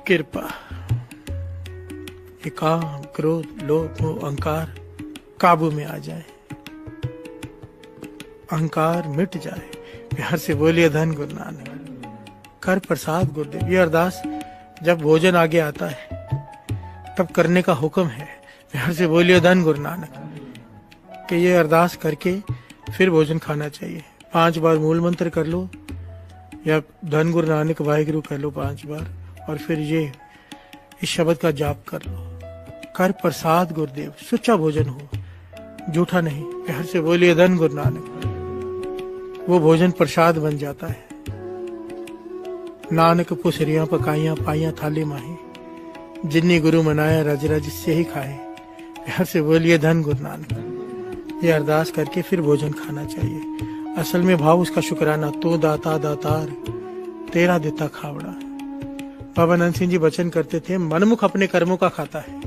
कृपा। ये काम, क्रोध, लोभ, मोह, अहंकार काबू में आ जाए, अहंकार मिट जाए। प्यार से बोलिए धन गुरु नानक। कर प्रसाद गुरुदेव। ये अरदास जब भोजन आगे आता है तब करने का हुक्म है। प्यार से बोलिए धन गुरु नानक कि ये अरदास करके फिर भोजन खाना चाहिए। 5 बार मूल मंत्र कर लो या धन गुरु नानक वाहिगुरु कर लो 5 बार, और फिर ये इस शब्द का जाप कर लो। कर प्रसाद गुरुदेव। सच्चा भोजन हो, झूठा नहीं। प्यार से बोलिए धन गुरु नानक। वो भोजन प्रसाद बन जाता है। नानक पुसरियां पकाइयां पाइयां थाली माही, जिन्नी गुरु मनाया रज रज से ही खाए। प्यार से बोलिए धन गुरु नानक। ये अरदास करके फिर भोजन खाना चाहिए। असल में भाव उसका शुक्राना। तो दाता दातार तेरा देता खावड़ा। बाबा नंद सिंह जी वचन करते थे, मनमुख अपने कर्मों का खाता है,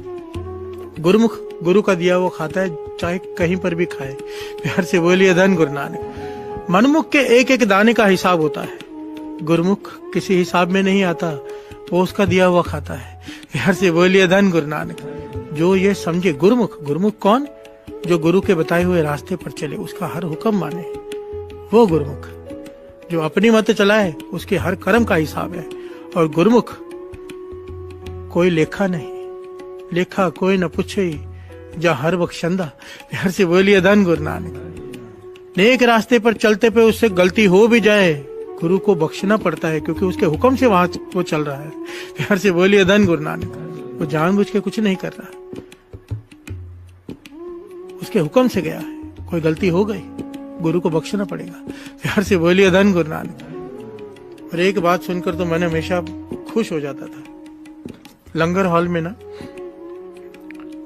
गुरुमुख गुरु का दिया वो खाता है, चाहे कहीं पर भी खाए। प्यार से बोलिए धन गुरु नानक। मनमुख के एक एक दाने का हिसाब होता है, गुरुमुख किसी हिसाब में नहीं आता, वो उसका दिया हुआ खाता है। प्यार से बोलिए धन गुरु नानक। जो ये समझे गुरुमुख, गुरुमुख कौन? जो गुरु के बताए हुए रास्ते पर चले, उसका हर हुक्म माने, वो गुरुमुख। जो अपनी मत चलाए उसके हर कर्म का हिसाब है। और गुरुमुख कोई लेखा नहीं, लेखा कोई न पूछे, जा हर बख्शंदा। प्यार से बोलिए धन गुरु नानक। नेक रास्ते पर चलते पे उससे गलती हो भी जाए, गुरु को बख्शना पड़ता है, क्योंकि उसके हुक्म से वहां वो चल रहा है। प्यार से बोलिए धन गुरु नानक। वो जानबूझ के कुछ नहीं कर रहा, उसके हुक्म से गया है। कोई गलती हो गई, गुरु को बख्शना पड़ेगा। प्यार से बोलिए धन गुरु नानक। और एक बात सुनकर तो मैं हमेशा खुश हो जाता था। लंगर हॉल में ना,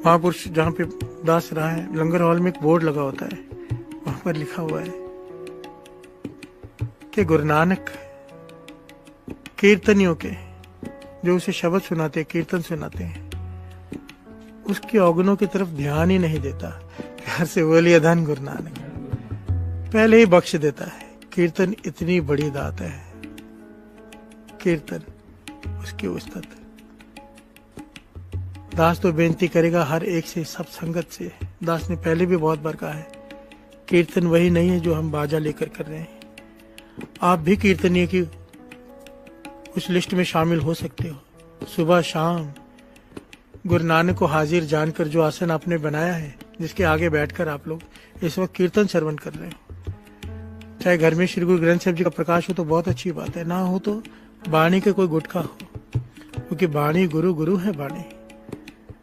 महापुरुष जहाँ पे दास रहा है, लंगर हॉल में एक बोर्ड लगा होता है, वहां पर लिखा हुआ है कि गुरु नानक कीर्तनियों के, जो उसे शब्द सुनाते, कीर्तन सुनाते हैं, उसके औगुनों की तरफ ध्यान ही नहीं देता। प्यार से बोलिए धन गुरु नानक। पहले ही बख्श देता है। कीर्तन इतनी बड़ी दात है, कीर्तन उसकी उस्ताद। दास तो बेनती करेगा हर एक से, सब संगत से। दास ने पहले भी बहुत बार कहा है, कीर्तन वही नहीं है जो हम बाजा लेकर कर रहे हैं। आप भी कीर्तनीय की उस लिस्ट में शामिल हो सकते हो। सुबह शाम गुरु नानक को हाजिर जानकर जो आसन आपने बनाया है, जिसके आगे बैठकर आप लोग इस वक्त कीर्तन श्रवण कर रहे हो, चाहे घर में श्री गुरु ग्रंथ साहिब जी का प्रकाश हो तो बहुत अच्छी बात है, ना हो तो वाणी के कोई गुटका हो, क्योंकि वाणी गुरु, गुरु है वाणी।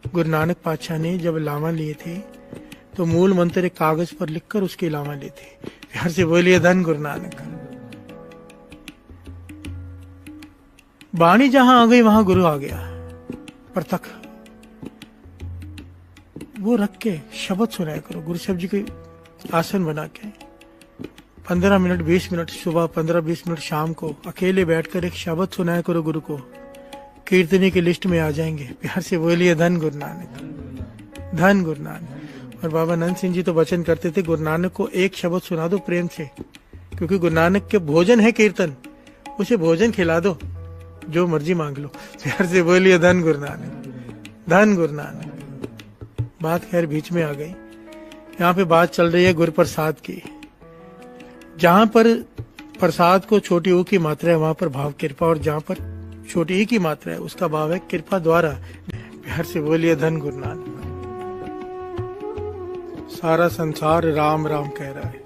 गुरु नानक पातशाह ने जब लामा लिए थे तो मूल मंत्र एक कागज पर लिखकर उसके लामा लिए थे। प्यार से बोलिए धन गुरु नानक। वाणी जहां आ गई वहां गुरु आ गया। प्रतख वो रख के शब्द सुनाया करो। गुरु साहब जी के आसन बना के 15 मिनट 20 मिनट सुबह, 15-20 मिनट शाम को अकेले बैठकर एक शब्द सुनाया करो गुरु को। कीर्तनी की लिस्ट में आ जाएंगे। प्यार से बोलिए धन गुरु नानक, धन गुरु नानक। और बाबा नंद सिंह जी तो वचन करते थे, गुरु नानक को एक शब्द सुना दो प्रेम से, क्योंकि गुरु नानक के भोजन है कीर्तन, उसे भोजन खिला दो, जो मर्जी मांग लो। प्यार से बोलिए धन गुरु नानक, धन गुरु नानक। बात खैर बीच में आ गई। यहाँ पे बात चल रही है गुरु प्रसाद की। जहां पर प्रसाद को छोटी ऊ की मात्रा है, वहां पर भाव कृपा, और जहां पर छोटी ई की मात्रा है, उसका भाव है कृपा द्वारा। प्यार से बोलिए धन गुरु नानक। सारा संसार राम राम कह रहा है।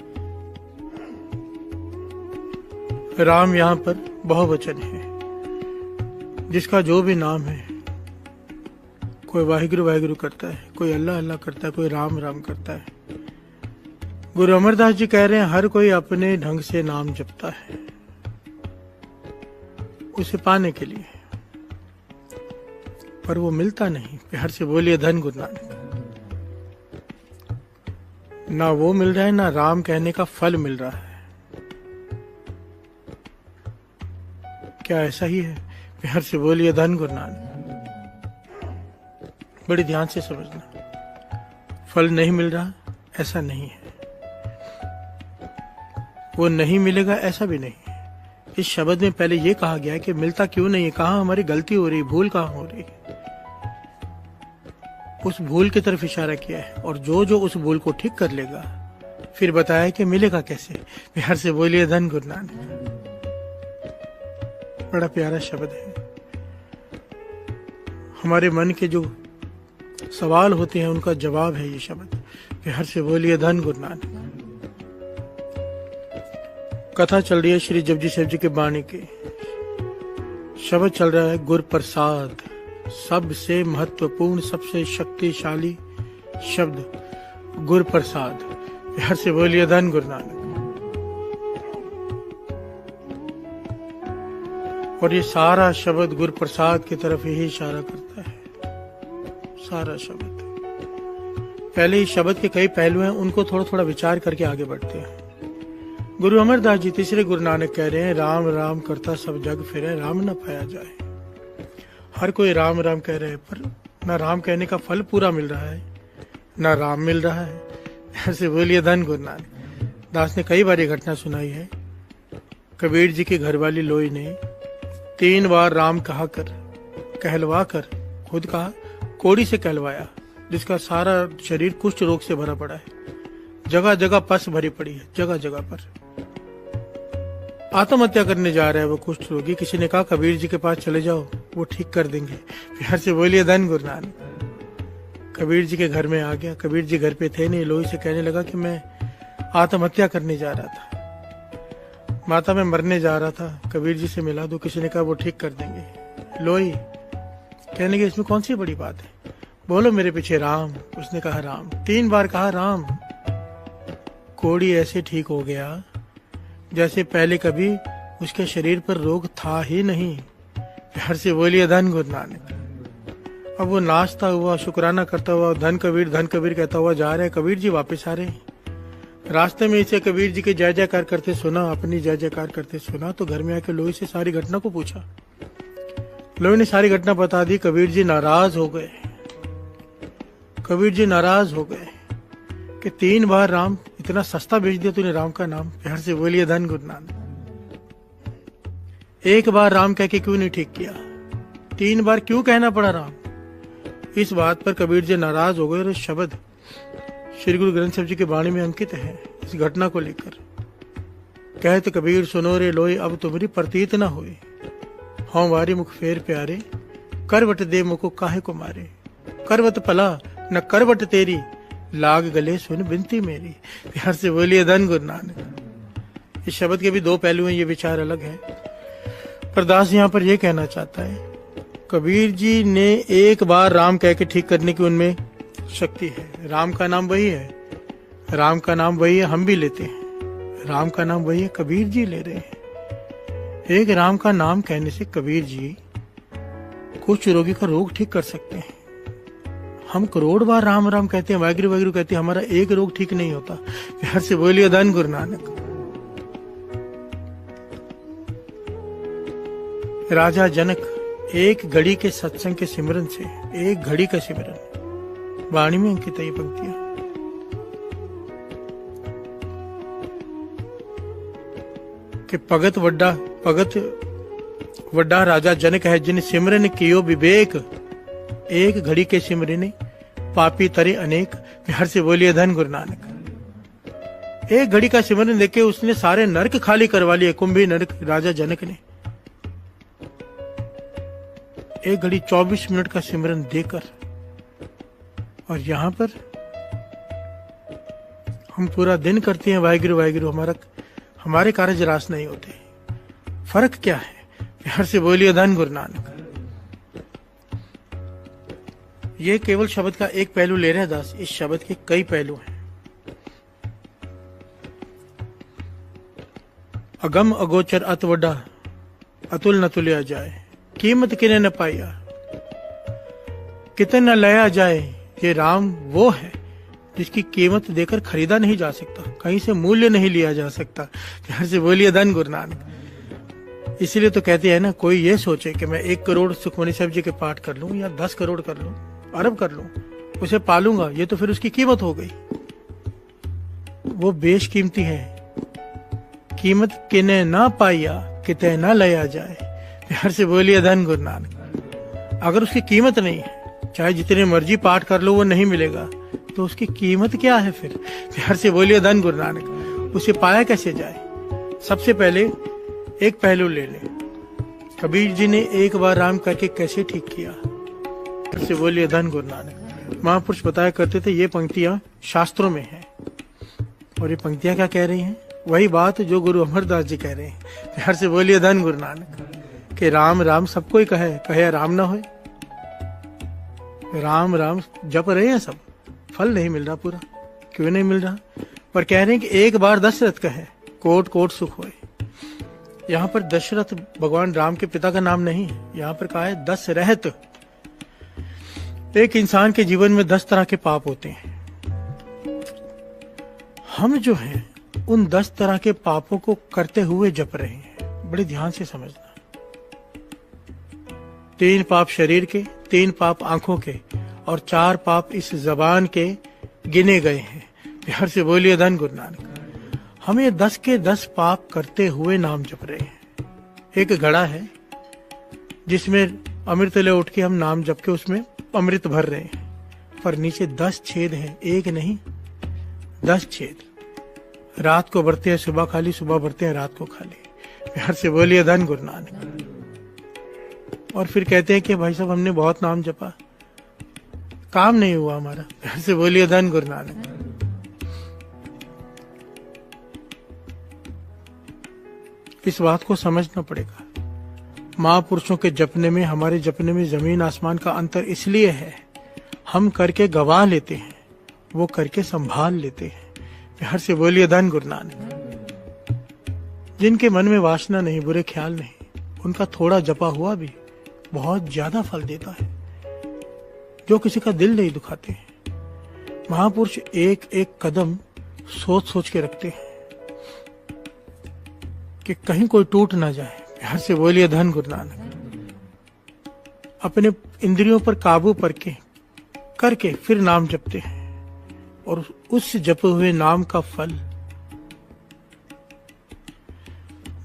राम यहाँ पर बहुवचन है। जिसका जो भी नाम है, कोई वाहिगुरु वाहिगुरु करता है, कोई अल्लाह अल्लाह करता है, कोई राम राम करता है। गुरु अमरदास जी कह रहे हैं, हर कोई अपने ढंग से नाम जपता है उसे पाने के लिए, पर वो मिलता नहीं। प्यार से बोलिए धन गुरु नानक। ना वो मिल रहा है, ना राम कहने का फल मिल रहा है। क्या ऐसा ही है? प्यार से बोलिए धन गुरु नानक। बड़ी ध्यान से समझना, फल नहीं मिल रहा ऐसा नहीं है, वो नहीं मिलेगा ऐसा भी नहीं है। इस शब्द में पहले ये कहा गया है कि मिलता क्यों नहीं है, कहाँ हमारी गलती हो रही, भूल कहाँ हो रही है। उस भूल की तरफ इशारा किया है, और जो जो उस भूल को ठीक कर लेगा फिर बताया कि मिलेगा कैसे। प्यार से बोलिए धन गुरु नानक। बड़ा प्यारा शब्द है। हमारे मन के जो सवाल होते हैं उनका जवाब है ये शब्द। प्यार से बोलिए धन गुरु नानक। कथा चल रही है श्री जपजी साहिब जी के बाणी की। शब्द चल रहा है गुर प्रसाद, सबसे महत्वपूर्ण सबसे शक्तिशाली शब्द गुर प्रसाद। प्यार से बोलिए धन गुरु नानक। और ये सारा शब्द गुर प्रसाद की तरफ यही इशारा करता है, सारा शब्द। पहले इस शब्द के कई पहलू हैं, उनको थोड़ा थोड़ा विचार करके आगे बढ़ते हैं। गुरु अमरदास जी तीसरे गुरु नानक कह रहे हैं, राम राम करता सब जग फिरे, राम न पाया जाए। हर कोई राम राम कह रहे हैं, पर न राम कहने का फल पूरा मिल रहा है, न राम मिल रहा है। ऐसे बोलिए धन गुरु नानक। दास ने कई बार ये घटना सुनाई है। कबीर जी की घरवाली लोई ने 3 बार राम कहलवा कर खुद कहा, कोड़ी से कहलवाया, जिसका सारा शरीर कुष्ठ रोग से भरा पड़ा है। जगह जगह पस भरी पड़ी है, जगह जगह पर। आत्महत्या करने जा रहा है वो कुष्ठ रोगी। किसी ने कहा कबीर जी के पास चले जाओ, वो ठीक कर देंगे। प्यार से बोलिए धन गुरु नानक। कबीर जी के घर में आ गया। कबीर जी घर पे थे नहीं। लोई से कहने लगा कि मैं आत्महत्या करने जा रहा था, माता मैं मरने जा रहा था, कबीर जी से मिला दो। किसी ने कहा वो ठीक कर देंगे। लोई कहने लगे इसमें कौन सी बड़ी बात है, बोलो मेरे पीछे राम। उसने कहा राम। 3 बार कहा राम। कोड़ी ऐसे ठीक हो गया जैसे पहले कभी उसके शरीर पर रोग था ही नहीं। प्यार से बोलिए धन गुरु नानक। अब वो नाचता हुआ, शुक्राना करता हुआ, धन कबीर कहता हुआ जा रहे हैं। कबीर जी वापस आ रहे हैं। रास्ते में इसे कबीर जी के जय जयकार करते सुना, अपनी जय जयकार करते सुना, तो घर में आके लोई से सारी घटना को पूछा। लोई ने सारी घटना बता दी। कबीर जी नाराज हो गए। कबीर जी नाराज हो गए कि 3 बार राम, इतना सस्ता बेच दिया तूने राम का नाम। प्यार से बोलिए धन गुरु नानक। 1 बार राम कह के क्यों नहीं ठीक किया, 3 बार क्यों कहना पड़ा राम। इस बात पर कबीर जी नाराज हो गए। और शब्द श्री गुरु ग्रंथ साहिब जी की वाणी में अंकित है इस घटना को लेकर। कहत कबीर सुनो रे लोई, अब तुम्हारी प्रतीत न हुई, हों वारी मुख फेर प्यारे, करवट दे मुको काहे को मारे। करवट पला न करवट तेरी, लाग गले सुन बिनती मेरी। प्यार से बोलिए धन गुरु नानक। इस शब्द के भी 2 पहलू हैं, ये विचार अलग है। पर दास यहाँ पर यह कहना चाहता है, कबीर जी ने 1 बार राम कह के ठीक करने की उनमें शक्ति है। राम का नाम वही है, राम का नाम वही है, हम भी लेते हैं। राम का नाम वही है, कबीर जी ले रहे हैं। एक राम का नाम कहने से कबीर जी कुछ रोगी का रोग ठीक कर सकते हैं। हम करोड़ बार राम राम कहते हैं, वाहिगुरु वाहिगुरु कहते हैं, हमारा एक रोग ठीक नहीं होता। प्यार से बोलिए धन गुरु नानक। राजा जनक 1 घड़ी के सत्संग के सिमरन से, 1 घड़ी का सिमरन, वाणी में अंकित है ये पंक्तियां। कि भगत वड्डा राजा जनक है, जिन सिमरन कियो विवेक, 1 घड़ी के सिमरन पापी तरे अनेक। प्यार से बोलिए धन गुरु नानक। 1 घड़ी का सिमरन देके उसने सारे नरक खाली करवा लिए, कुंभी नरक। राजा जनक ने 1 घड़ी 24 मिनट का सिमरन देकर, और यहां पर हम पूरा दिन करते हैं वाहिगुरु वाहिगुरु, हमारे कार्य रास नहीं होते। फर्क क्या है? प्यार से बोलिए धन गुरु नानक। ये केवल शब्द का एक पहलू ले रहे हैं दास, इस शब्द के कई पहलू हैं। अगम अगोचर अत वड्डा, अतुल न तुलिया जाए, कीमत किने न पाया, कितने न लया जाए। ये राम वो है जिसकी कीमत देकर खरीदा नहीं जा सकता, कहीं से मूल्य नहीं लिया जा सकता। प्यार से बोलिए धन गुरु नानक। इसीलिए तो कहते हैं ना, कोई ये सोचे कि मैं 1 करोड़ सुखमनी साहिब जी के पाठ कर लूं, या 10 करोड़ कर लूं, अरब कर लूं, उसे पालूंगा, ये तो फिर उसकी कीमत हो गई। वो बेशकीमती है। कीमत किने ना पाइया, किते न लया जाए। प्यार से बोलिए धन गुरु नानक। अगर उसकी कीमत नहीं है, चाहे जितने मर्जी पाठ कर लो वो नहीं मिलेगा, तो उसकी कीमत क्या है फिर? प्यार से बोलिए धन गुरु नानक। उसे पाया कैसे जाए? सबसे पहले एक पहलू ले लें। कबीर जी ने एक बार राम करके कैसे ठीक किया? प्यार से बोलिए धन गुरु नानक। महापुरुष बताया करते थे ये पंक्तियां शास्त्रों में हैं, और ये पंक्तियां क्या कह रही हैं? वही बात जो गुरु अमरदास जी कह रहे हैं। प्यार से बोलिए धन गुरु नानक। कि राम राम सबको ही कहे राम ना होए। राम राम जप रहे हैं सब, फल नहीं मिल रहा पूरा। क्यों नहीं मिल रहा? पर कह रहे हैं कि एक बार दशरथ कहे कोट कोट सुख होए। यहाँ पर दशरथ भगवान राम के पिता का नाम नहीं है, यहाँ पर कहा है दशरथ। एक इंसान के जीवन में 10 तरह के पाप होते हैं। हम जो हैं उन 10 तरह के पापों को करते हुए जप रहे हैं। बड़े ध्यान से समझना। 3 पाप शरीर के, 3 पाप आंखों के, और 4 पाप इस जबान के गिने गए हैं। प्यार से बोलिए धन गुरु नानक। हम ये 10 के 10 पाप करते हुए नाम जप रहे हैं। एक घड़ा है जिसमें अमृत ले उठ के हम नाम जप के उसमें अमृत भर रहे हैं, पर नीचे 10 छेद हैं, एक नहीं 10 छेद। रात को भरते हैं सुबह खाली, सुबह भरते हैं रात को खाली। प्यार से बोलिए धन गुरु नानक। और फिर कहते हैं कि भाई साहब हमने बहुत नाम जपा, काम नहीं हुआ हमारा। प्यार से बोलिए धन गुरु नानक। इस बात को समझना पड़ेगा। महापुरुषों के जपने में, हमारे जपने में जमीन आसमान का अंतर इसलिए है, हम करके गवा लेते हैं, वो करके संभाल लेते हैं। प्यार से बोलिए धन गुरु नानक। जिनके मन में वासना नहीं, बुरे ख्याल नहीं, उनका थोड़ा जपा हुआ भी बहुत ज्यादा फल देता है, जो किसी का दिल नहीं दुखाते हैं। महापुरुष एक एक कदम सोच सोच के रखते हैं कि कहीं कोई टूट ना जाए। प्यार से बोलिए धन गुरु नानक। अपने इंद्रियों पर काबू करके फिर नाम जपते हैं, और उस जपे हुए नाम का फल।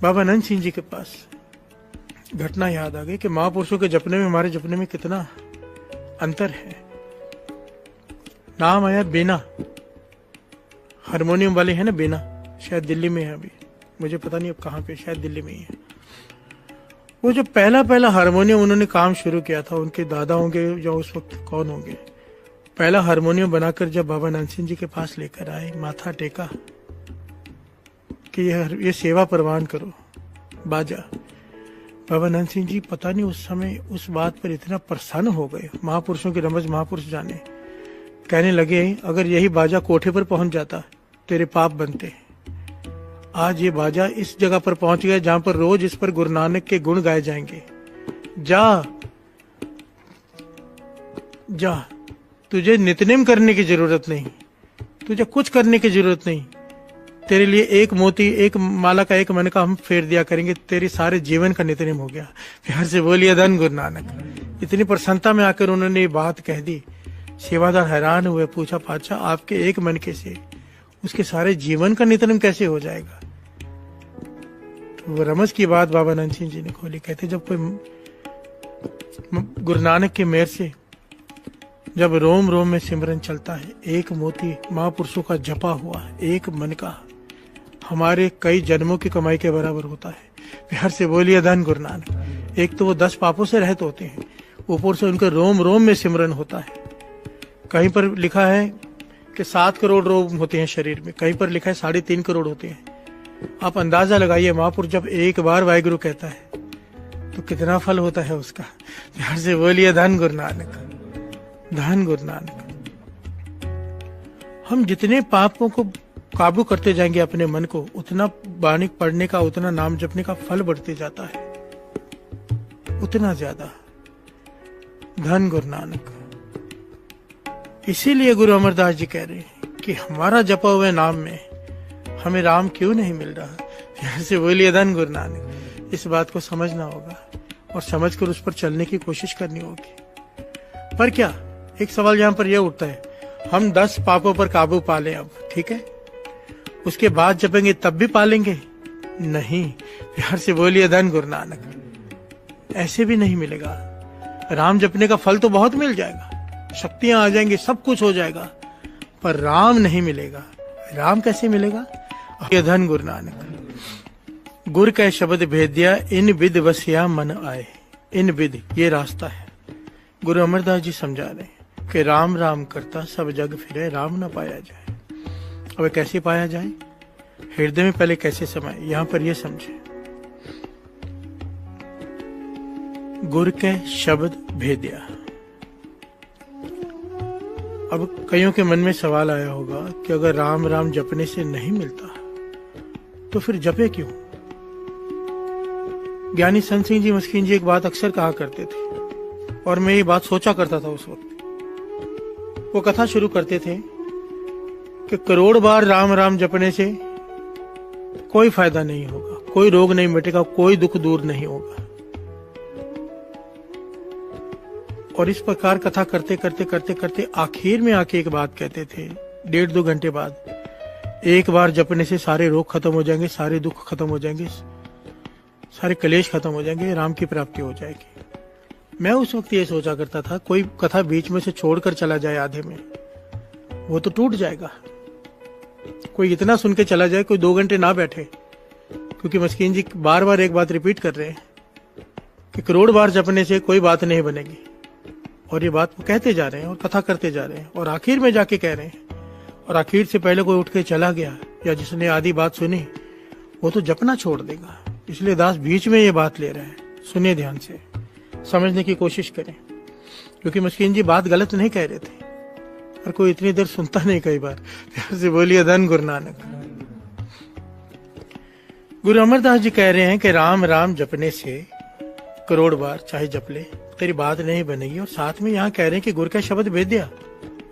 बाबा नंद सिंह जी के पास घटना याद आ गई कि महापुरुषों के जपने में हमारे जपने में कितना अंतर है। नाम आया बीना, हारमोनियम वाले हैं ना बीना, शायद दिल्ली में है अभी, मुझे पता नहीं अब कहाँ पे, शायद दिल्ली में ही है। वो जो पहला हारमोनियम उन्होंने काम शुरू किया था, उनके दादा होंगे या उस वक्त कौन होंगे, पहला हारमोनियम बनाकर जब बाबा नंद सिंह जी के पास लेकर आए, माथा टेका कि ये सेवा परवान करो बाजा। बाबा नंद सिंह जी पता नहीं उस समय उस बात पर इतना प्रसन्न हो गए, महापुरुषों की रमज महापुरुष जाने। कहने लगे अगर यही बाजा कोठे पर पहुंच जाता तेरे पाप बनते। आज ये बाजा इस जगह पर पहुंच गया जहां पर रोज इस पर गुरु नानक के गुण गाए जाएंगे। जा जा, तुझे नितनेम करने की जरूरत नहीं, तुझे कुछ करने की जरूरत नहीं। तेरे लिए एक मोती, एक माला का एक मन का हम फेर दिया करेंगे, तेरे सारे जीवन का नितनेम हो गया। प्यार से बोलिए धन गुरु नानक। इतनी प्रसन्नता में आकर उन्होंने ये बात कह दी। सेवादार हैरान हुए, पूछा पातशाह आपके एक मन के से उसके सारे जीवन का नितनेम कैसे हो जाएगा? तो वो रमज की बात बाबा नंद सिंह जी ने खोली। कहते जब कोई गुरु नानक के मेहर से जब रोम रोम में सिमरन चलता है, एक मोती महापुरुषों का जपा हुआ एक मन का हमारे कई जन्मों की कमाई के बराबर होता है। प्यार से बोलिए धन गुरु नानक। एक तो वो 10 पापों से रहित होते हैं, ऊपर से उनके रोम रोम में सिमरन होता है। कहीं पर लिखा है कि 7 करोड़ रोम होते हैं शरीर में, कहीं पर लिखा है 3.5 करोड़ होते हैं। आप अंदाजा लगाइए, महापुरुष जब एक बार वाहिगुरु कहता है तो कितना फल होता है उसका। प्यार से बोलिए धन गुरु नानक, धन गुरु नानक। हम जितने पापों को काबू करते जाएंगे अपने मन को, उतना बाणी पढ़ने का, उतना नाम जपने का फल बढ़ते जाता है, उतना ज्यादा। धन गुरु नानक। इसीलिए गुरु अमरदास जी कह रहे हैं कि हमारा जपा हुए नाम में हमें राम क्यों नहीं मिल रहा। प्यार से बोलिए धन गुरु नानक। इस बात को समझना होगा और समझकर उस पर चलने की कोशिश करनी होगी। पर क्या एक सवाल यहां पर यह उठता है, हम 10 पापों पर काबू पा लें अब, ठीक है, उसके बाद जपेंगे तब भी पालेंगे? नहीं, प्यार से बोलिए धन गुरु नानक। ऐसे भी नहीं मिलेगा। राम जपने का फल तो बहुत मिल जाएगा, शक्तियां आ जाएंगी, सब कुछ हो जाएगा, पर राम नहीं मिलेगा। राम कैसे मिलेगा? ये धन गुरु नानक। गुर का शब्द भेद्या इन विद वसिया मन आए। इन विद ये रास्ता है। गुरु अमरदास जी समझा रहे हैं कि राम राम करता सब जग फिरे, राम न पाया जाए। अब कैसे पाया जाए? हृदय में पहले कैसे समाए, यहां पर यह समझे। गुर के शब्द भेद्या। अब कईयों के मन में सवाल आया होगा कि अगर राम राम जपने से नहीं मिलता तो फिर जपे क्यों? ज्ञानी संत सिंह जी मस्कीन जी एक बात अक्सर कहा करते थे और मैं ये बात सोचा करता था उस वक्त। वो कथा शुरू करते थे कि करोड़ बार राम राम जपने से कोई फायदा नहीं होगा, कोई रोग नहीं मिटेगा, कोई दुख दूर नहीं होगा। और इस प्रकार कथा करते करते करते करते आखिर में आके एक बात कहते थे, 1.5-2 घंटे बाद, एक बार जपने से सारे रोग खत्म हो जाएंगे, सारे दुख खत्म हो जाएंगे, सारे कलेश खत्म हो जाएंगे, राम की प्राप्ति हो जाएगी। मैं उस वक्त ये सोचा करता था, कोई कथा बीच में से छोड़कर चला जाए आधे में, वो तो टूट जाएगा। कोई इतना सुन के चला जाए, कोई 2 घंटे ना बैठे, क्योंकि मस्कीन जी बार बार एक बात रिपीट कर रहे हैं कि करोड़ बार जपने से कोई बात नहीं बनेगी। और ये बात वो कहते जा रहे हैं और कथा करते जा रहे हैं और आखिर में जाके कह रहे हैं। और आखिर से पहले कोई उठ के चला गया या जिसने आधी बात सुनी वो तो जपना छोड़ देगा। इसलिए दास बीच में ये बात ले रहे हैं। सुनिए ध्यान से, समझने की कोशिश करें, क्योंकि मस्कीन जी बात गलत नहीं कह रहे थे और कोई इतनी देर सुनता नहीं। कई बार प्यार से बोलिए धन गुरु नानक। गुरु अमरदास जी कह रहे हैं कि राम राम जपने से करोड़ बार चाहे जप ले तेरी बात नहीं बनेगी। और साथ में यहाँ कह रहे हैं कि गुरु का शब्द भेद्या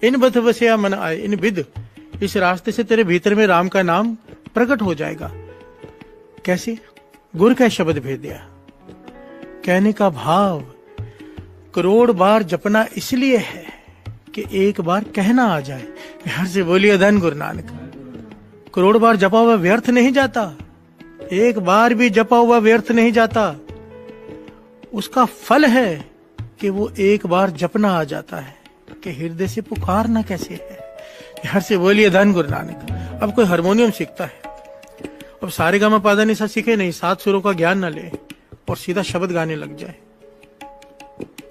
इन बथ वसिया मन आए। इन विद, इस रास्ते से तेरे भीतर में राम का नाम प्रकट हो जाएगा। कैसे? गुरु का शब्द भेद्या। कहने का भाव करोड़ बार जपना इसलिए है कि एक बार कहना आ जाए। प्यार से बोलिए धन गुरु नानक। करोड़ बार जपा हुआ व्यर्थ नहीं जाता, एक बार भी जपा हुआ व्यर्थ नहीं जाता। उसका फल है कि वो एक बार जपना आ जाता है कि हृदय से पुकारना कैसे है। प्यार से बोलिए धन गुरु नानक। अब कोई हारमोनियम सीखता है, अब सारे गामा पादा निशा सीखे नहीं, 7 सुरों का ज्ञान न ले और सीधा शब्द गाने लग जाए,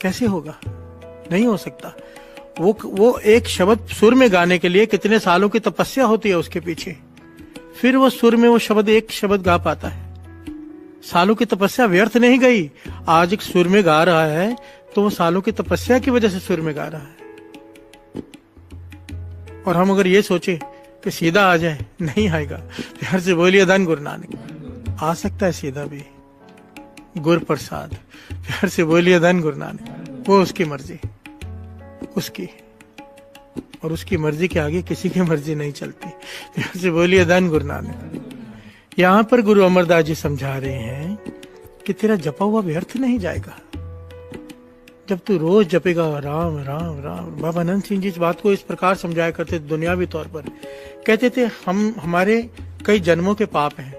कैसे होगा? नहीं हो सकता। वो एक शब्द सुर में गाने के लिए कितने सालों की तपस्या होती है उसके पीछे, फिर वो सुर में वो शब्द एक शब्द गा पाता है। सालों की तपस्या व्यर्थ नहीं गई। आज एक सुर में गा रहा है तो वो सालों की तपस्या की वजह से सुर में गा रहा है। और हम अगर ये सोचे कि सीधा आ जाए, नहीं आएगा। प्यार से बोलिए धन गुरु नानक। आ सकता है सीधा भी, गुरु प्रसाद। प्यार से बोलिए धन गुरु नानक। वो उसकी मर्जी, उसकी, और उसकी मर्जी के आगे किसी की मर्जी नहीं चलती। प्यार से बोलिए धन गुरु नानक। यहां पर गुरु अमरदास जी समझा रहे हैं कि तेरा जपा हुआ व्यर्थ नहीं जाएगा जब तू रोज जपेगा राम राम राम। बाबा अनंत सिंह जी इस बात को इस प्रकार समझाया करते दुनियावी तौर पर। कहते थे हमारे कई जन्मों के पाप हैं,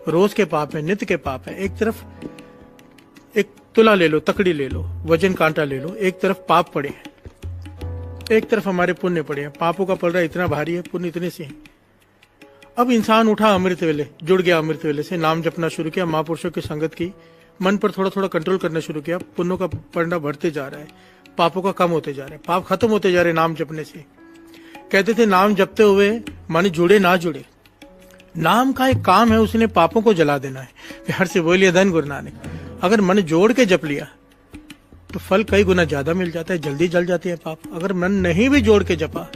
रोज के पाप हैं, नित्य के पाप हैं। एक तरफ एक तुला ले लो, तकड़ी ले लो, वजन कांटा ले लो, एक तरफ पाप पड़े हैं, एक तरफ हमारे पुण्य पड़े हैं। पापों का पलड़ा इतना भारी है, पुण्य इतने से हैं। अब इंसान उठा अमृत वेले, जुड़ गया अमृत वेले से, नाम जपना शुरू किया, महापुरुषों की संगत की, मन पर थोड़ा थोड़ा कंट्रोल करना शुरू किया, पुण्यों का पलड़ा बढ़ते जा रहा है, पापों का कम होते जा रहा है, पाप खत्म होते जा रहे नाम जपने से। कहते थे नाम जपते हुए मन जुड़े ना जुड़े, नाम का एक काम है, उसने पापों को जला देना है। प्यार से बोलिए धन गुरु नानक। अगर मन जोड़ के जप लिया तो फल कई गुना ज्यादा मिल जाता है, जल्दी जल जाते हैं पाप। अगर मन नहीं भी जोड़ के जपा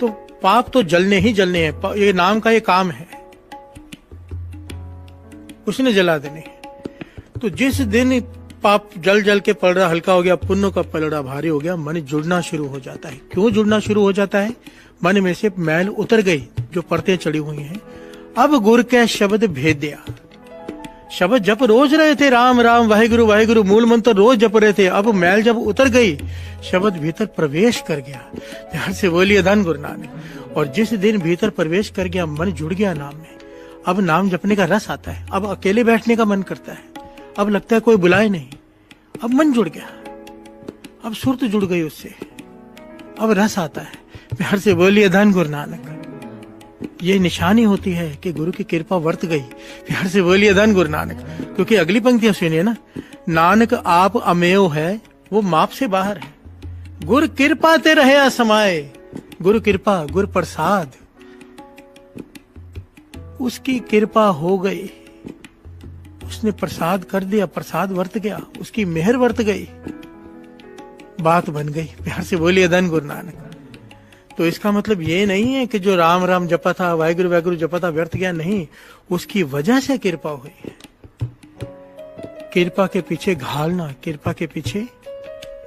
तो पाप तो जलने ही जलने हैं। ये नाम का ये काम है, उसने जला देने। तो जिस दिन पाप जल जल के पलड़ा हल्का हो गया, पुण्य का पलड़ा भारी हो गया, मन जुड़ना शुरू हो जाता है। क्यों जुड़ना शुरू हो जाता है? मन में से मैल उतर गई, जो परतें चढ़ी हुई हैं। अब गुर के शब्द भेद्या। शब्द जप रोज रहे थे, राम राम वाहिगुरु वाहिगुरु मूल मंत्र रोज जप रहे थे। अब मैल जब उतर गई, शब्द भीतर प्रवेश कर गया। ध्यान से बोलिए धन गुरु नानक। और जिस दिन भीतर प्रवेश कर गया, मन जुड़ गया नाम में, अब नाम जपने का रस आता है, अब अकेले बैठने का मन करता है, अब लगता है कोई बुलाए नहीं, अब मन जुड़ गया, अब सुरत जुड़ गई उससे, अब रस आता है। प्यार से बोलिए धन गुरु नानक। ये निशानी होती है कि गुरु की कृपा वर्त गई। प्यार से बोलिए धन गुरु नानक। क्योंकि अगली पंक्तियां सुनिए ना, नानक आप अमेय है, वो माप से बाहर है। गुर कृपा ते रहे असमाए, गुरु कृपा गुरु प्रसाद, उसकी कृपा हो गई, उसने प्रसाद कर दिया, प्रसाद वर्त गया, उसकी मेहर वर्त गई, बात बन गई। प्यार से बोलिए धन गुरु नानक। तो इसका मतलब ये नहीं है कि जो राम राम जपा था, वाहिगुरु वाहिगुरु जपा था, व्यर्थ गया, नहीं, उसकी वजह से कृपा हुई है। कृपा के पीछे घालना, कृपा के पीछे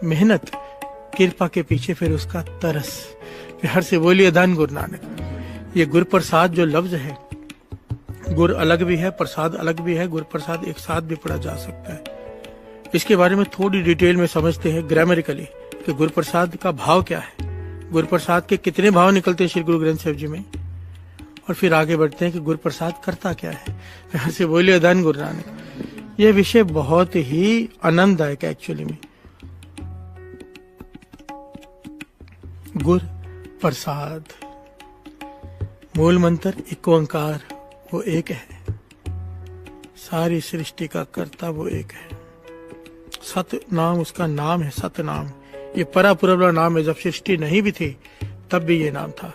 मेहनत, कृपा के पीछे फिर उसका तरस। प्यार से बोलिए धन गुरु नानक। ये गुरु प्रसाद जो लफ्ज है, गुर अलग भी है, प्रसाद अलग भी है, गुरु प्रसाद एक साथ भी पढ़ा जा सकता है। इसके बारे में थोड़ी डिटेल में समझते हैं ग्रामेरिकली कि गुरु प्रसाद का भाव क्या है, गुरु प्रसाद के कितने भाव निकलते हैं श्री गुरु ग्रंथ साहिब जी में, और फिर आगे बढ़ते हैं कि गुरु प्रसाद करता क्या है। यहाँ से बोलिए धन गुरु नानक। यह विषय बहुत ही आनंददायक है एक्चुअली में। गुरु प्रसाद, मूल मंत्र एक ओंकार, वो एक है, सारी सृष्टि का कर्ता वो एक है। सत नाम उसका नाम है, सत नाम। ये परा पुरबला नाम है, जब सृष्टि नहीं भी थी तब भी ये नाम था।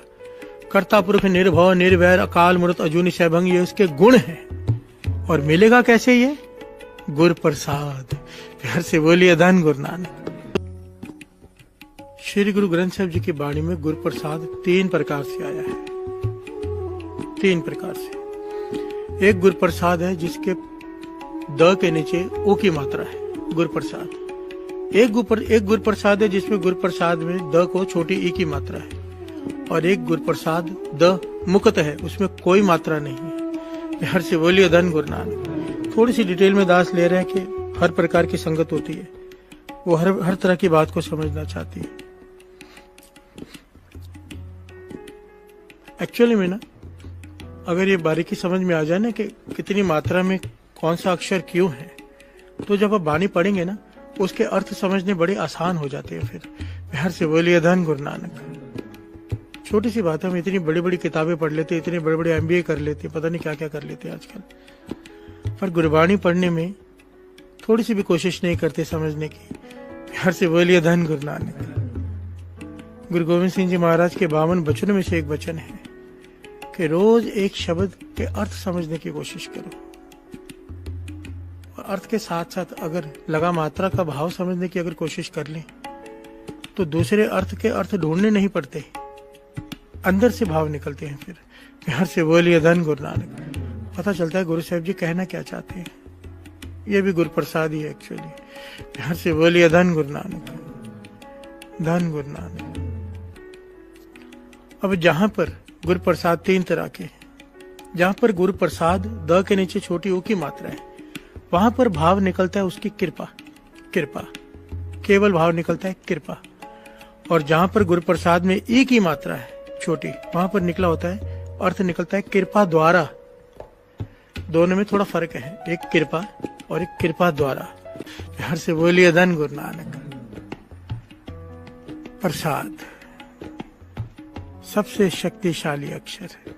कर्ता पुरुष निर्भव निर्वैर अकाल मूर्त अजूनी सैभंग, ये उसके गुण हैं। और मिलेगा कैसे ये? गुरु प्रसाद। प्यार से बोलिए धन गुरु नानक। श्री गुरु ग्रंथ साहिब जी की वाणी में गुरु प्रसाद 3 प्रकार से आया है, 3 प्रकार से। एक गुरु प्रसाद है जिसके द के नीचे ओ की मात्रा है, गुरु प्रसाद। एक गुरु प्रसाद है जिसमें गुरु प्रसाद में द को छोटी ई की मात्रा है, और एक गुरु प्रसाद द मुक्त है, उसमें कोई मात्रा नहीं है। प्यार से बोलिए धन गुरु नानक। थोड़ी सी डिटेल में दास ले रहे हैं कि हर प्रकार की संगत होती है, वो हर तरह की बात को समझना चाहती है। एक्चुअली में ना, अगर ये बारीकी समझ में आ जाए ना कि कितनी मात्रा में कौन सा अक्षर क्यों है, तो जब आप बानी पढ़ेंगे ना, उसके अर्थ समझने बड़े आसान हो जाते हैं। फिर प्यार से बोलिए धन गुरु नानक। छोटी सी बात है, हम इतनी बड़ी बड़ी किताबें पढ़ लेते, इतने बड़े बड़े MBA कर लेते, पता नहीं क्या क्या कर लेते आजकल, पर गुरबाणी पढ़ने में थोड़ी सी भी कोशिश नहीं करते समझने की। प्यार से बोलिए धन गुरु नानक। गुरु गोविंद सिंह जी महाराज के 52 वचनों में से एक वचन है कि रोज एक शब्द के अर्थ समझने की कोशिश करो, और अर्थ के साथ साथ अगर लगा मात्रा का भाव समझने की अगर कोशिश कर लें तो दूसरे अर्थ के अर्थ ढूंढने नहीं पड़ते, अंदर से भाव निकलते हैं। फिर प्यार से बोलिए धन गुरु नानक। पता चलता है गुरु साहिब जी कहना क्या चाहते हैं। ये भी गुरु प्रसाद ही है एक्चुअली। प्यार से बोलिए धन गुरु नानक, धन गुरु नानक। अब जहां पर गुरु प्रसाद 3 तरह के, जहां पर गुरु प्रसाद द के नीचे छोटी ओ की मात्रा है, वहां पर भाव निकलता है उसकी कृपा, कृपा, केवल भाव निकलता है कृपा। और जहां पर गुरु प्रसाद में ई की मात्रा है छोटी, वहां पर निकला होता है, अर्थ निकलता है कृपा द्वारा। दोनों में थोड़ा फर्क है, एक कृपा और एक कृपा द्वारा। प्यार से बोलिए धन गुरु नानक। प्रसाद सबसे शक्तिशाली अक्षर है,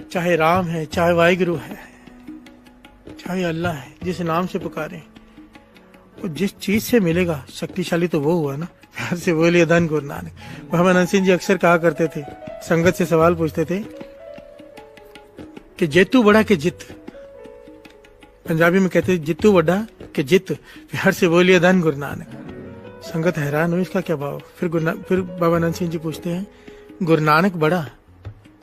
चाहे राम है, चाहे वाहिगुरु है, चाहे अल्लाह है, जिस नाम से पुकारें, और जिस चीज से मिलेगा शक्तिशाली तो वो हुआ ना। प्यार से बोलिए धन गुरु नानक। महामानंद सिंह जी अक्सर कहा करते थे, संगत से सवाल पूछते थे कि जेतू बड़ा के जित, पंजाबी में कहते जितू बड़ा के जित। प्यार से बोलिए धन गुरु नानक। संगत हैरान हुई, इसका क्या भाव? फिर बाबा नंद सिंह जी पूछते हैं, गुरु नानक बड़ा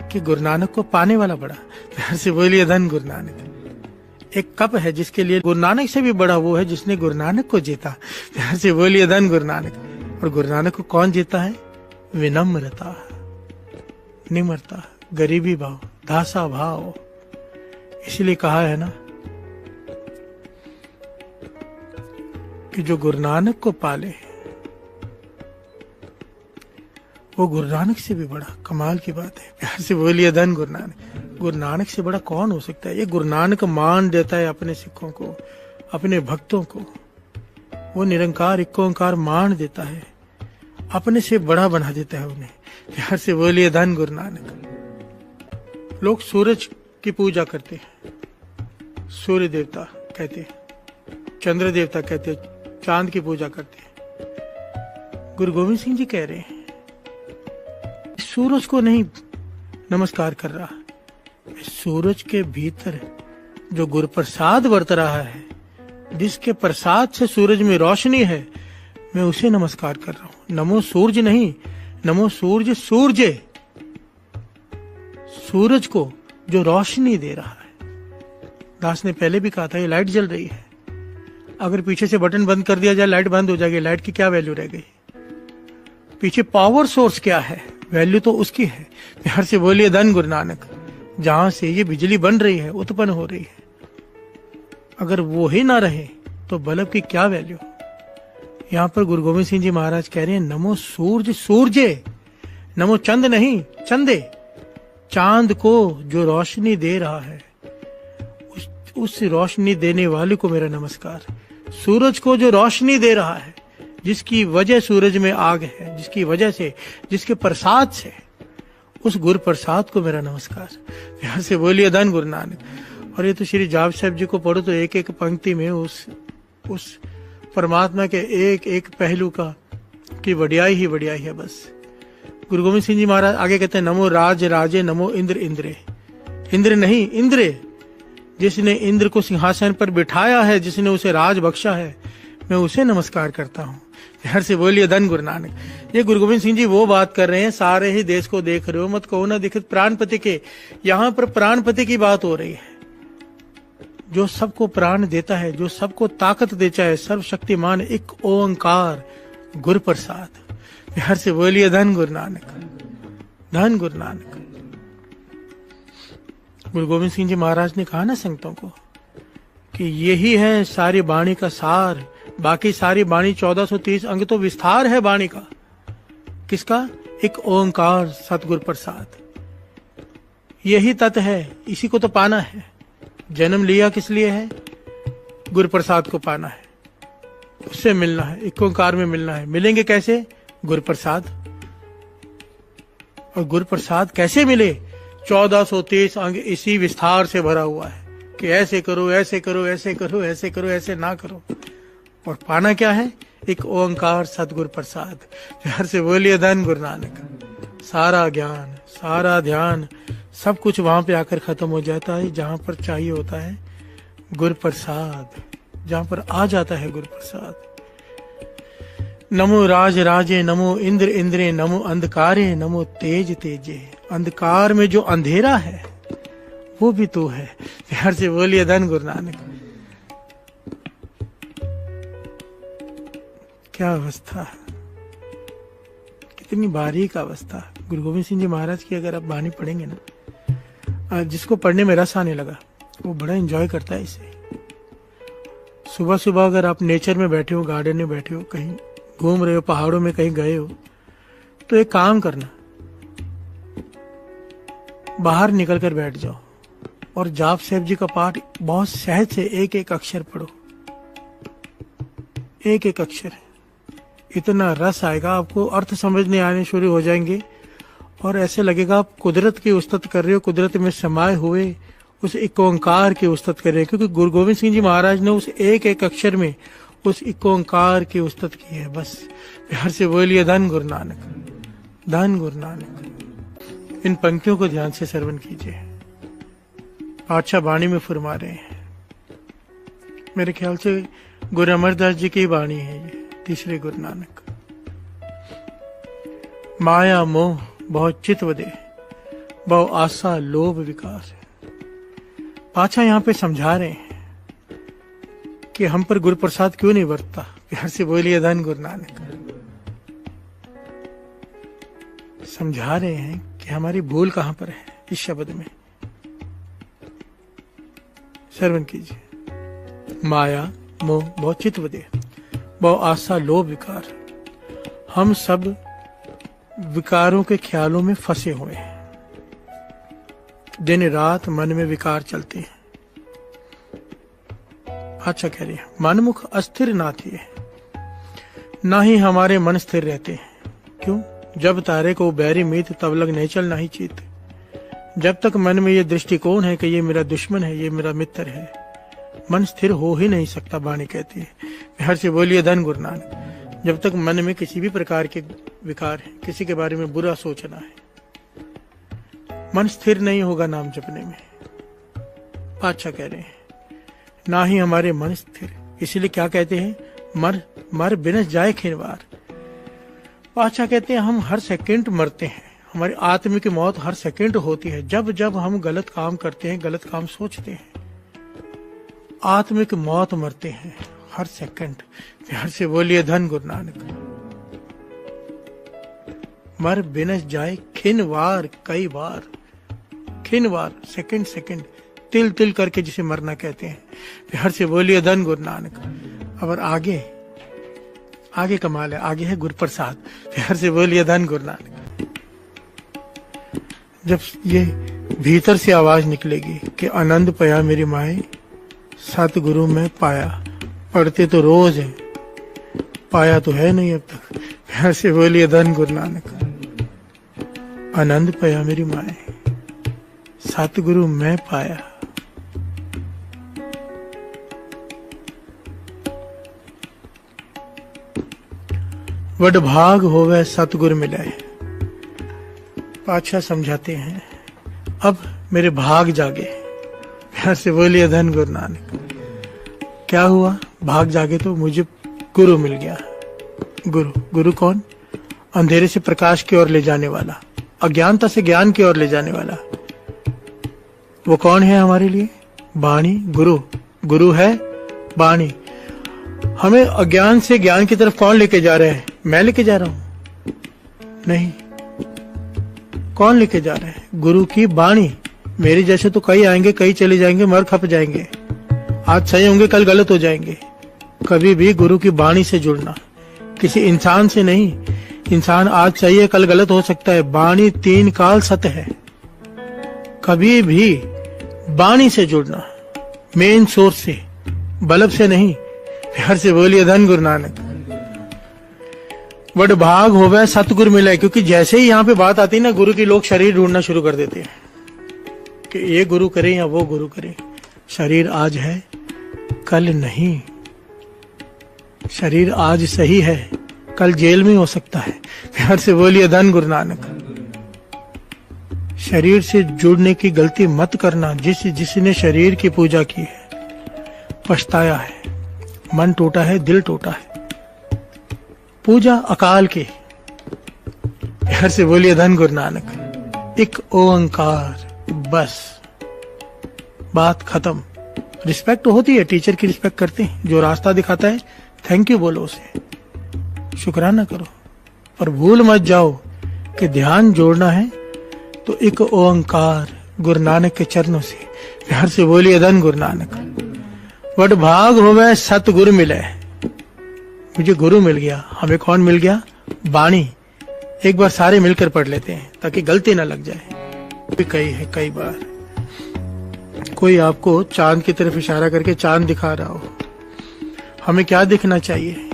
कि गुरु नानक को पाने वाला बड़ा? प्यार से बोलिए धन गुरु नानक। एक कप है जिसके लिए गुरु नानक से भी बड़ा वो है जिसने गुरु नानक को जीता। प्यार से बोलिए धन गुरु नानक। और गुरु नानक को कौन जीता है? विनम्रता, निम्रता, गरीबी भाव, दासा भाव। इसलिए कहा है ना कि जो गुरु नानक को पाले वो गुरु नानक से भी बड़ा। कमाल की बात है। प्यार से बोलिए धन गुरु नानक। गुरु नानक से बड़ा कौन हो सकता है? ये गुरु नानक मान देता है अपने सिखों को, अपने भक्तों को। वो निरंकार एक ओंकार मान देता है, अपने से बड़ा बना देता है उन्हें। प्यार से बोलिए धन गुरु नानक। लोग सूरज की पूजा करते हैं, सूर्य देवता कहते हैं, चंद्र देवता कहते हैं, चांद की पूजा करते हैं। गुरु गोविंद सिंह जी कह रहे हैं सूरज को नहीं नमस्कार कर रहा, सूरज के भीतर जो गुरु प्रसाद बरत रहा है, जिसके प्रसाद से सूरज में रोशनी है, मैं उसे नमस्कार कर रहा हूं। नमो सूरज नहीं, नमो सूरज सूर्य, सूरज को जो रोशनी दे रहा है। दास ने पहले भी कहा था ये लाइट जल रही है, अगर पीछे से बटन बंद कर दिया जाए लाइट बंद हो जाएगी। लाइट की क्या वैल्यू रह गई? पीछे पावर सोर्स क्या है? वैल्यू तो उसकी है। प्यार से बोलिए धन गुरु नानक। जहां से ये बिजली बन रही है, उत्पन्न हो रही है, अगर वो ही ना रहे तो बल्ब की क्या वैल्यू? यहाँ पर गुरु गोविंद सिंह जी महाराज कह रहे हैं नमो सूरज सूर्य, नमो चंद नहीं चंदे, चांद को जो रोशनी दे रहा है, उस रोशनी देने वाले को मेरा नमस्कार। सूरज को जो रोशनी दे रहा है, जिसकी वजह सूरज में आग है, जिसकी वजह से, जिसके प्रसाद से, उस गुरु प्रसाद को मेरा नमस्कार। यहाँ से बोलिए धन गुरु नानक। और ये तो श्री जाप साहब जी को पढ़ो तो एक एक पंक्ति में उस परमात्मा के एक एक पहलू का की बढ़ियाई ही बढ़ियाई है। बस गुरु गोविंद सिंह जी महाराज आगे कहते हैं नमो राज राजे, नमो इंद्र इंद्रे। इंद्र नहीं, इंद्र, जिसने इंद्र को सिंहासन पर बिठाया है, जिसने उसे राज बख्शा है, मैं उसे नमस्कार करता हूँ। प्यार से बोलिए धन गुरु नानक। ये गुरु गोविंद सिंह जी वो बात कर रहे हैं, सारे ही देश को देख रहे हो, मत कहो ना दिखत प्राणपति के। यहाँ पर प्राणपति की बात हो रही है, जो सबको प्राण देता है, जो सबको ताकत देता है, सर्वशक्तिमान एक ओंकार गुरु प्रसाद। प्यार से बोलिए धन गुरु नानक, धन गुरु नानक। गुरु गोविंद सिंह जी महाराज ने कहा ना संगतों को कि यही है सारी वाणी का सार। बाकी सारी वाणी 1430 अंग तो विस्तार है वाणी का। किसका? एक ओंकार सतगुरु प्रसाद। यही तत्व है, इसी को तो पाना है। जन्म लिया किस लिए है? गुरु प्रसाद को पाना है, उससे मिलना है, एक ओंकार में मिलना है। मिलेंगे कैसे? गुरु प्रसाद। और गुरु प्रसाद कैसे मिले? 1430 अंग इसी विस्तार से भरा हुआ है कि ऐसे करो, ऐसे करो, ऐसे करो, ऐसे करो, ऐसे ना करो। और पाना क्या है? एक ओंकार सतगुरु प्रसाद। प्यार से बोलिए धन गुरु नानक। सारा ज्ञान, सारा ध्यान, सब कुछ वहां पे आकर खत्म हो जाता है जहां पर चाहिए होता है गुरु प्रसाद, जहां पर आ जाता है गुरु प्रसाद। नमो राज राजे, नमो इंद्र इंद्रे, नमो अंधकारे, नमो तेज तेजे। अंधकार में जो अंधेरा है वो भी तू है। प्यार से बोलिए धन गुरु नानक। क्या अवस्था है, कितनी बारीक अवस्था। गुरु गोविंद सिंह जी महाराज की अगर आप वाणी पढ़ेंगे ना, जिसको पढ़ने में रस आने लगा वो बड़ा एंजॉय करता है इसे। सुबह सुबह अगर आप नेचर में बैठे हो, गार्डन में बैठे हो, कहीं घूम रहे हो, पहाड़ों में कहीं गए हो, तो एक काम करना, बाहर निकल कर बैठ जाओ और जाप साहब जी का पाठ बहुत सहज से एक एक अक्षर पढ़ो। एक एक अक्षर, इतना रस आएगा, आपको अर्थ समझने आने शुरू हो जाएंगे और ऐसे लगेगा आप कुदरत की उस्तत कर रहे हो, कुदरत में समाये हुए उस एक ओंकार की उस्तत कर रहे हैं। क्योंकि गुरु गोविंद सिंह जी महाराज ने उस एक एक अक्षर में उस एक ओंकार की उस्तत की है। बस प्यार से बोलिए धन गुरु नानक, धन गुरु नानक। इन पंक्तियों को ध्यान से श्रवण कीजिए। पातशाह वाणी में फरमा रहे हैं, मेरे ख्याल से गुरु अमरदास जी की वाणी है ये, तीसरे गुरु नानक। माया मोह बहुत चित्व दे, बहु आशा लोभ विकार। पातशाह यहाँ पे समझा रहे हैं कि हम पर गुरु प्रसाद क्यों नहीं बरतता। प्यार से बोलिए धन गुरु नानक। समझा रहे हैं कि हमारी भूल कहां पर है इस शब्द में। श्रवण कीजिए। माया मोह बहुत चित्व दे, बहु आशा लोभ विकार। हम सब विकारों के ख्यालों में फंसे हुए हैं। दिन रात मन में विकार चलते हैं। अच्छा कह रही है, मनमुख अस्थिर ना थे, ना ही हमारे मन स्थिर रहते हैं। क्यों? जब तारे को बैरी मीत तब लग नहीं चलना ही चित। जब तक मन में ये दृष्टिकोण है कि ये मेरा दुश्मन है, ये मेरा मित्र है, मन स्थिर हो ही नहीं सकता। वाणी कहती है। हर से बोलिए धन गुरु नानक। जब तक मन में किसी भी प्रकार के विकार है, किसी के बारे में बुरा सोचना है, मन स्थिर नहीं होगा नाम जपने में। पातशाह कह रहे हैं, ना ही हमारे मन स्थिर। इसीलिए क्या कहते हैं, मर मर बिनस जाए खिनवार। पातशाह कहते हैं हम हर सेकंड मरते हैं। हमारी आत्म की मौत हर सेकंड होती है। जब जब हम गलत काम करते हैं, गलत काम सोचते हैं, आत्मिक मौत मरते हैं हर सेकंड। हर से बोलिए धन गुरु नानक। मर बिनस जाए खिनवार, कई बार, खिनवार, सेकंड सेकंड, तिल तिल करके जिसे मरना कहते हैं। हर से बोलिए धन गुरु नानक। और आगे आगे कमाल है, आगे है गुरु प्रसाद। हर से बोलिए धन गुरु नानक। जब ये भीतर से आवाज निकलेगी कि आनंद पाया मेरी माए, सतगुरु में पाया। पढ़ते तो रोज है, पाया तो है नहीं अब तक। हर से बोलिए धन गुरु नानक। आनंद पाया मेरी माए, सतगुरु में पाया। वड भाग होवे सतगुरु मिले। पातशाह समझाते हैं, अब मेरे भाग जागे। प्यार से बोलिए धन गुरु नानक। क्या हुआ? भाग जागे तो मुझे गुरु मिल गया। गुरु, गुरु कौन? अंधेरे से प्रकाश की ओर ले जाने वाला, अज्ञानता से ज्ञान की ओर ले जाने वाला। वो कौन है हमारे लिए? वाणी। गुरु, गुरु है वाणी। हमें अज्ञान से ज्ञान की तरफ कौन लेके जा रहे हैं? मैं लेके जा रहा हूं? नहीं। कौन लेके जा रहा है? गुरु की वाणी। मेरे जैसे तो कई आएंगे, कई चले जाएंगे, मर खप जाएंगे। आज सही होंगे, कल गलत हो जाएंगे। कभी भी गुरु की वाणी से जुड़ना, किसी इंसान से नहीं। इंसान आज सही है, कल गलत हो सकता है। वाणी तीन काल सत्य है। कभी भी वाणी से जुड़ना, मेन सोर्स से, बल्ब से नहीं। प्यार से बोलिए धन गुरु नानक। बड़ भाग होवे सतगुरु मिले। क्योंकि जैसे ही यहाँ पे बात आती है ना गुरु की, लोग शरीर ढूंढना शुरू कर देते हैं कि ये गुरु करे या वो गुरु करे। शरीर आज है, कल नहीं। शरीर आज सही है, कल जेल में हो सकता है। प्यार से बोलिए धन गुरु नानक। शरीर से जुड़ने की गलती मत करना। जिसने शरीर की पूजा की है, पछताया है, मन टूटा है, दिल टूटा है। पूजा अकाल की। प्यार से बोलिए धन गुरु नानक। एक ओंकार, बस बात खत्म। रिस्पेक्ट होती है, टीचर की रिस्पेक्ट करते हैं। जो रास्ता दिखाता है थैंक यू बोलो उसे, शुक्राना करो। और भूल मत जाओ कि ध्यान जोड़ना है तो एक ओंकार, गुरु नानक के चरणों से। प्यार से बोलिए धन गुरु नानक। वड भाग होवे सतगुरु मिले। मुझे गुरु मिल गया। हमें कौन मिल गया? वाणी। एक बार सारे मिलकर पढ़ लेते हैं ताकि गलती ना लग जाए। कई बार कोई आपको चांद की तरफ इशारा करके चांद दिखा रहा हो, हमें क्या दिखना चाहिए?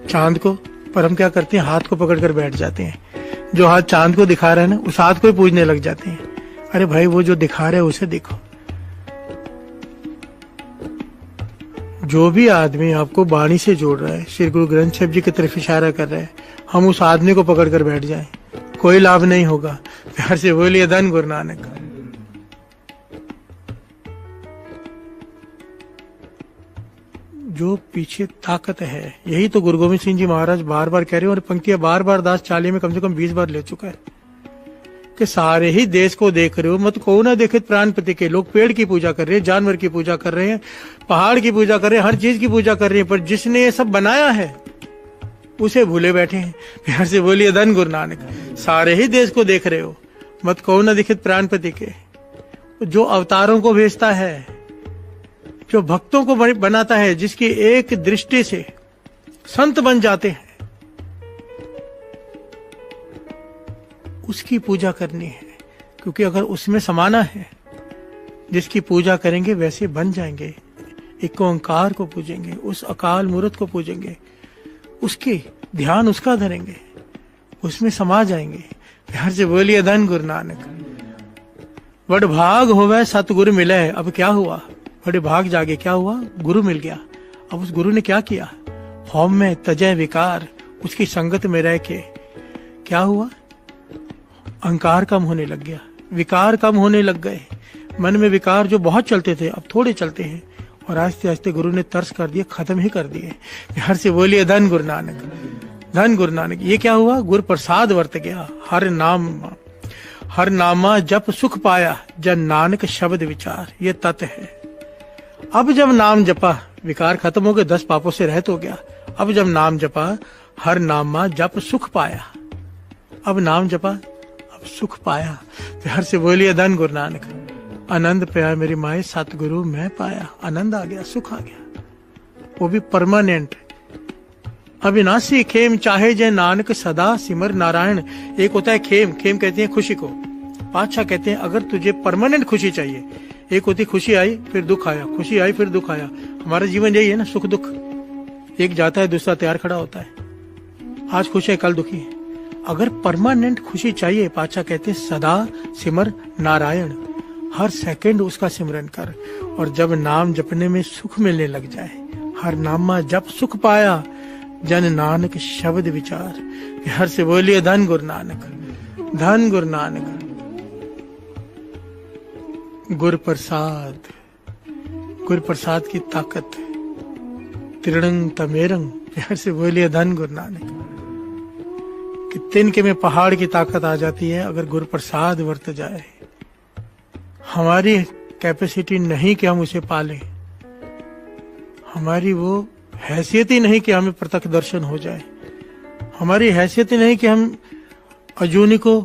चांद को। पर हम क्या करते हैं? हाथ को पकड़कर बैठ जाते हैं। जो हाथ चांद को दिखा रहा है ना, उस हाथ को ही पूजने लग जाते हैं। अरे भाई, वो जो दिखा रहे है उसे देखो। जो भी आदमी आपको वाणी से जोड़ रहा है, श्री गुरु ग्रंथ साहिब जी की तरफ इशारा कर रहा है, हम उस आदमी को पकड़कर बैठ जाएं, कोई लाभ नहीं होगा। प्यार से बोलिए धन गुरु नानक। जो पीछे ताकत है, यही तो गुरु गोविंद सिंह जी महाराज बार बार कह रहे हैं। और पंक्तियां बार बार दास चाली में कम से कम 20 बार ले चुका है कि सारे ही देश को देख रहे हो, मत को ना देखे प्राणपति के। लोग पेड़ की पूजा कर रहे हैं, जानवर की पूजा कर रहे हैं, पहाड़ की पूजा कर रहे हैं, हर चीज की पूजा कर रहे हैं, पर जिसने ये सब बनाया है उसे भूले बैठे हैं। प्यार से बोलिए धन गुरु नानक। सारे ही देश को देख रहे हो, मत को ना दिखे प्राणपति के। जो अवतारों को भेजता है, जो भक्तों को बनाता है, जिसकी एक दृष्टि से संत बन जाते हैं, उसकी पूजा करनी है, क्योंकि अगर उसमें समाना है, जिसकी पूजा करेंगे वैसे बन जाएंगे। एक ओंकार को पूजेंगे, उस अकाल मूर्त को पूजेंगे, उसके ध्यान उसका धरेंगे, उसमें समा जाएंगे। प्यार से बोलिए धन गुरु नानक। बड़ भाग होवे सतगुरु मिले। अब क्या हुआ, बड़े भाग जागे, क्या हुआ, गुरु मिल गया। अब उस गुरु ने क्या किया, होम में तजय विकार, उसकी संगत में रह के क्या हुआ, अहंकार कम होने लग गया, विकार कम होने लग गए। मन में विकार जो बहुत चलते थे अब थोड़े चलते हैं, और आस्ते आस्ते गुरु ने तरस कर दिए, खत्म ही कर दिए। हर से बोलिए धन गुरु नानक, धन गुरु नानक। ये क्या हुआ, गुरु प्रसाद वर्त गया। हर नामा जप सुख पाया, जन नानक शब्द विचार, ये तत् है। अब जब नाम जपा, विकार खत्म हो गए, 10 पापों से रहित हो गया। अब जब नाम जपा, हर नामा जप सुख पाया। अब नाम जपा, अब सुख पाया। हर से बोलिए धन गुरु नानक। आनंद पाया मेरी माए सतगुरु मैं पाया। आनंद आ गया, सुख आ गया, वो भी परमानेंट। अविनाशी खेम चाहे जय नानक सदा सिमर नारायण। एक होता है खेम, खेम कहते हैं खुशी को। पातशाह कहते हैं अगर तुझे परमानेंट खुशी चाहिए, एक होती खुशी आई फिर दुख आया, खुशी आई फिर दुख आया। हमारा जीवन यही है ना, सुख दुख, एक जाता है दूसरा तैयार खड़ा होता है। आज खुश है कल दुखी है। अगर परमानेंट खुशी चाहिए, पातशाह कहते हैं सदा सिमर नारायण, हर सेकंड उसका सिमरन कर। और जब नाम जपने में सुख मिलने लग जाए, हर नामा जप सुख पाया, जन नानक शब्द विचार। हर से बोलिए धन गुरु नानक, धन गुरु नानक। गुरु प्रसाद, गुरु प्रसाद की ताकत, त्रिड़ंग तमेरंग। प्यार से बोलिए धन गुरु नानक। कि तिनके में पहाड़ की ताकत आ जाती है अगर गुरु प्रसाद वर्त जाए। हमारी कैपेसिटी नहीं कि हम उसे पालें, हमारी वो हैसियत ही नहीं कि हमें प्रत्यक्ष दर्शन हो जाए, हमारी हैसियत ही नहीं कि हम अजूनी को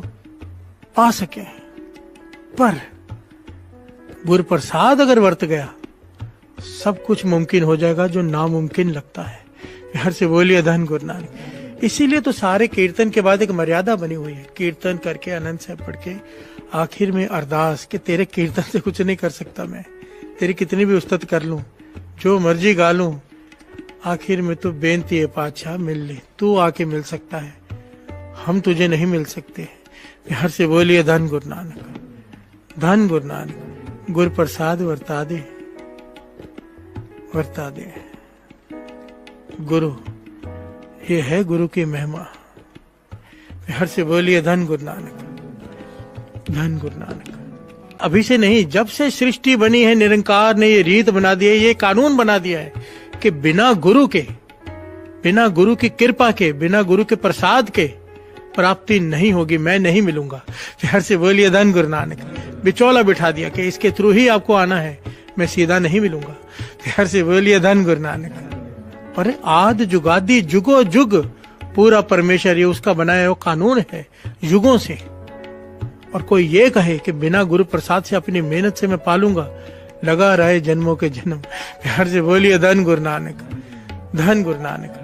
पा सकें। पर गुरु प्रसाद अगर वर्त गया, सब कुछ मुमकिन हो जाएगा जो नामुमकिन लगता है। हर से बोलिए धन गुरु नानक। इसीलिए तो सारे कीर्तन के बाद एक मर्यादा बनी हुई है, कीर्तन करके आनंद साहब पढ़ के आखिर में अरदास कि तेरे कीर्तन से कुछ नहीं कर सकता मैं, तेरी कितनी भी उस्तत कर लूं, जो मर्जी गा लूं, आखिर में तो बेनती है पातशाह मिल ले, तू आके मिल सकता है, हम तुझे नहीं मिल सकते। हर से बोलिए धन गुरु नानक, धन गुरु नानक। गुरु प्रसाद वर्ता दे, वर्ता दे। गुरु, ये है गुरु की महिमा। हर से बोलिए धन गुरु नानक, धन गुरु नानक। अभी से नहीं, जब से सृष्टि बनी है निरंकार ने ये रीत बना दी है, ये कानून बना दिया है कि बिना गुरु के, बिना गुरु की कृपा के, बिना गुरु के प्रसाद के प्राप्ति नहीं होगी, मैं नहीं मिलूंगा। हर से बोलिए धन गुरु नानक। बिचौला बिठा दिया कि इसके थ्रू ही आपको आना है, मैं सीधा नहीं मिलूंगा। हर से बोलिए धन गुरु नानक। पर आद जुगादी जुगो जुग पूरा परमेश्वर, ये उसका बनाया वो कानून है युगों से। और कोई ये कहे कि बिना गुरु प्रसाद से, अपनी मेहनत से मैं पालूंगा, लगा रहे जन्मों के जन्म। हर से बोलिए धन गुरु नानक, धन गुरु नानक।